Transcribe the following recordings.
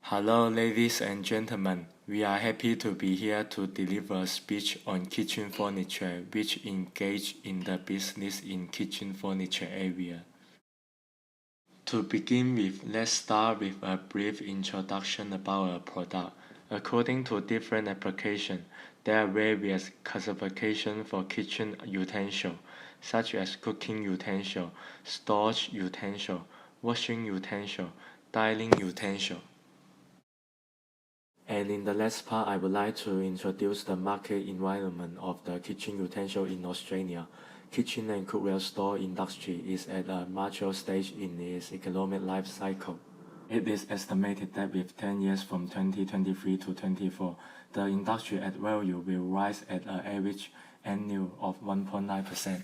Hello, ladies and gentlemen. We are happy to be here to deliver a speech on kitchen furniture, which engage in the business in kitchen furniture area. To begin with, let's start with a brief introduction about a product. According to different applications, there are various classifications for kitchen utensils, such as cooking utensil, storage utensil, washing utensil, dining utensil. And in the last part, I would like to introduce the market environment of the kitchen utensil in Australia. Kitchen and cookware store industry is at a mature stage in its economic life cycle. It is estimated that with 10 years from 2023 to 24, the industry at value will rise at an average annual of 1.9%.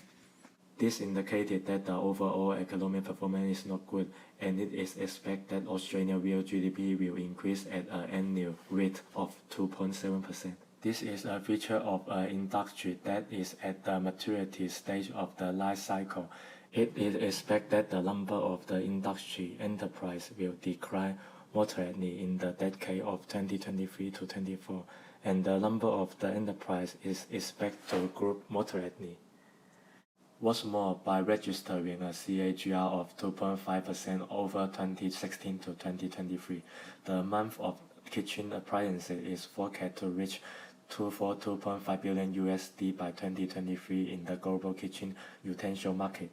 This indicated that the overall economic performance is not good, and it is expected that Australia's real GDP will increase at an annual rate of 2.7%. This is a feature of an industry that is at the maturity stage of the life cycle. It is expected that the number of the industry enterprise will decline moderately in the decade of 2023 to 24, and the number of the enterprise is expected to grow moderately. What's more, by registering a CAGR of 2.5% over 2016 to 2023, the amount of kitchen appliances is forecast to reach $242.5 billion USD by 2023 in the global kitchen utensil market.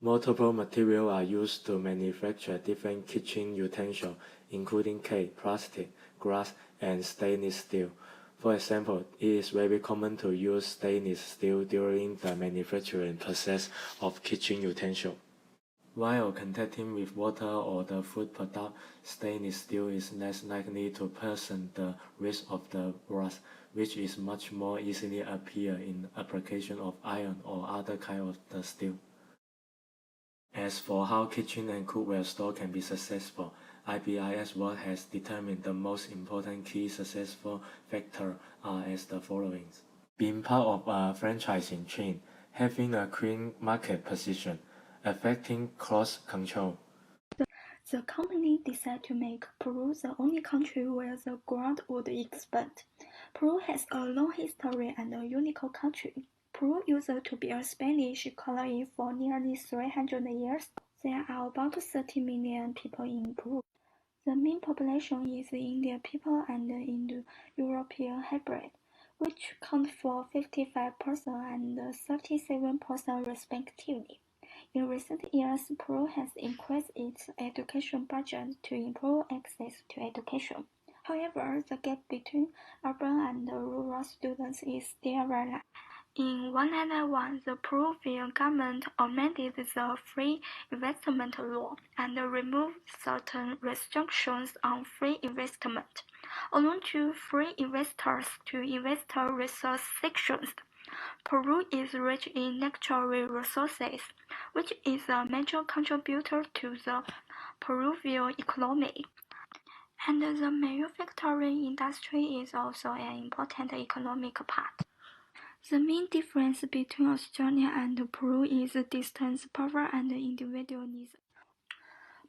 Multiple materials are used to manufacture different kitchen utensils, including clay, plastic, glass, and stainless steel. For example, it is very common to use stainless steel during the manufacturing process of kitchen utensils. While contacting with water or the food product, stainless steel is less likely to present the risk of the rust, which is much more easily appear in application of iron or other kind of the steel. As for how kitchen and cookware store can be successful, IBIS World has determined the most important key successful factors are as the following. Being part of a franchising chain, having a clean market position, effective cost control. The company decided to make Peru the only country where the ground would expand. Peru has a long history and a unique culture. Peru used to be a Spanish colony for nearly 300 years. There are about 30 million people in Peru. The main population is Indian people and Indo-European hybrid, which count for 55% and 37% respectively. In recent years, Peru has increased its education budget to improve access to education. However, the gap between urban and rural students is still very large. In 1991, the Peruvian government amended the free investment law and removed certain restrictions on free investment, allowing to free investors to invest resources. Peru is rich in natural resources, which is a major contributor to the Peruvian economy. And the manufacturing industry is also an important economic part. The main difference between Australia and Peru is distance, power, and individual needs.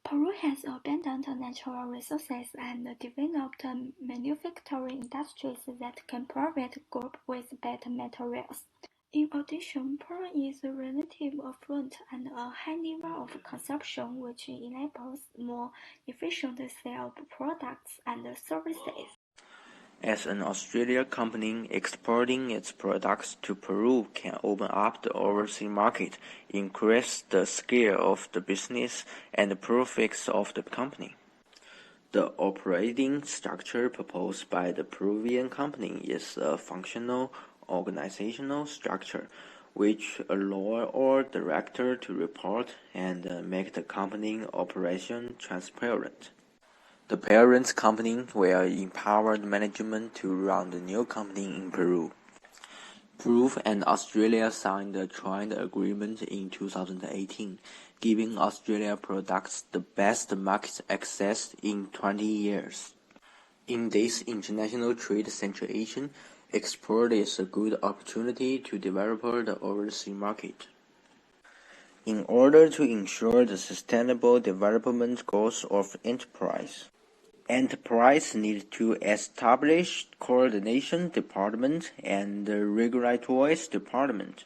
Peru has abundant natural resources and developed manufacturing industries that can provide group with better materials. In addition, Peru is relatively affluent and a high level of consumption, which enables more efficient sale of products and services. As an Australian company, exporting its products to Peru can open up the overseas market, increase the scale of the business, and the profits of the company. The operating structure proposed by the Peruvian company is a functional organizational structure, which allows all directors to report and make the company operation transparent. The parent company will empower the management to run the new company in Peru. Peru and Australia signed a joint agreement in 2018, giving Australia products the best market access in 20 years. In this international trade situation, export is a good opportunity to develop the overseas market. In order to ensure the sustainable development goals of enterprise, Enterprise need to establish coordination department and regulatory department,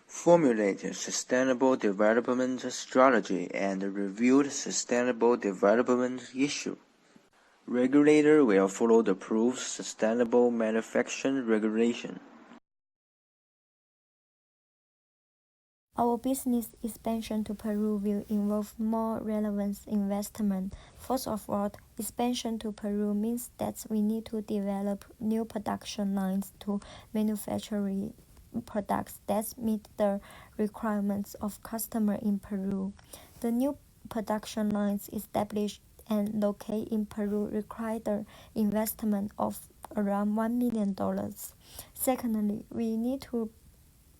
formulate a sustainable development strategy and review the sustainable development issue. Regulator will follow the Peru's sustainable manufacturing regulation. Our business expansion to Peru will involve more relevant investment. First of all, expansion to Peru means that we need to develop new production lines to manufacture products that meet the requirements of customers in Peru. The new production lines established and located in Peru require the investment of around $1 million. Secondly, we need to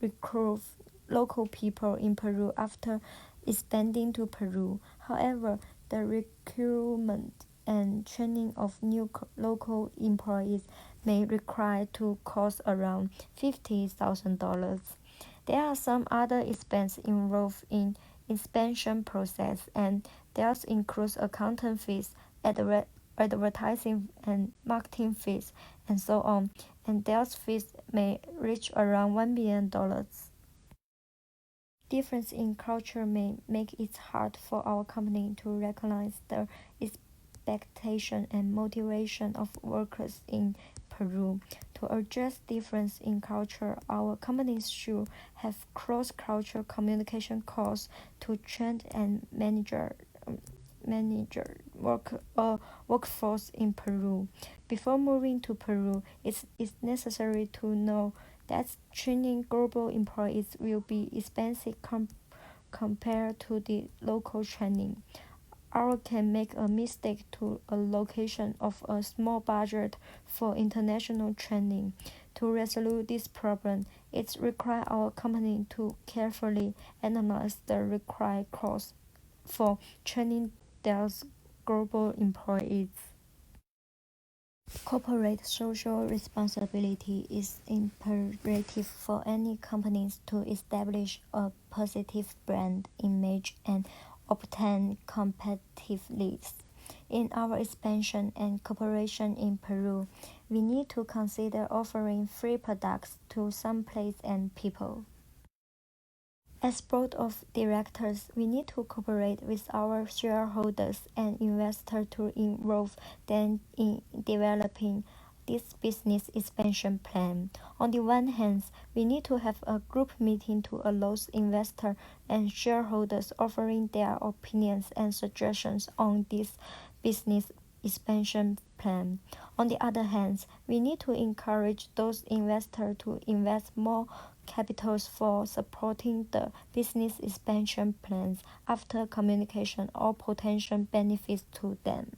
recruit local people in Peru after expanding to Peru. However, the recruitment and training of new local employees may require to cost around $50,000. There are some other expenses involved in expansion process, and these includes accounting fees, advertising and marketing fees, and so on. And those fees may reach around $1 billion. Difference in culture may make it hard for our company to recognize the expectation and motivation of workers in Peru. To address difference in culture, our companies should have cross-cultural communication courses to train and workforce in Peru. Before moving to Peru, it's necessary to know that training global employees will be expensive compared to the local training. Or can make a mistake to allocation of a small budget for international training. To resolve this problem, it requires our company to carefully analyze the required costs for training their global employees. Corporate social responsibility is imperative for any companies to establish a positive brand image and obtain competitiveness. In our expansion and cooperation in Peru, we need to consider offering free products to some place and people. As board of directors, we need to cooperate with our shareholders and investors to involve them in developing this business expansion plan. On the one hand, we need to have a group meeting to allow investors and shareholders offering their opinions and suggestions on this business expansion plan. On the other hand, we need to encourage those investors to invest more capitals for supporting the business expansion plans after communication or potential benefits to them.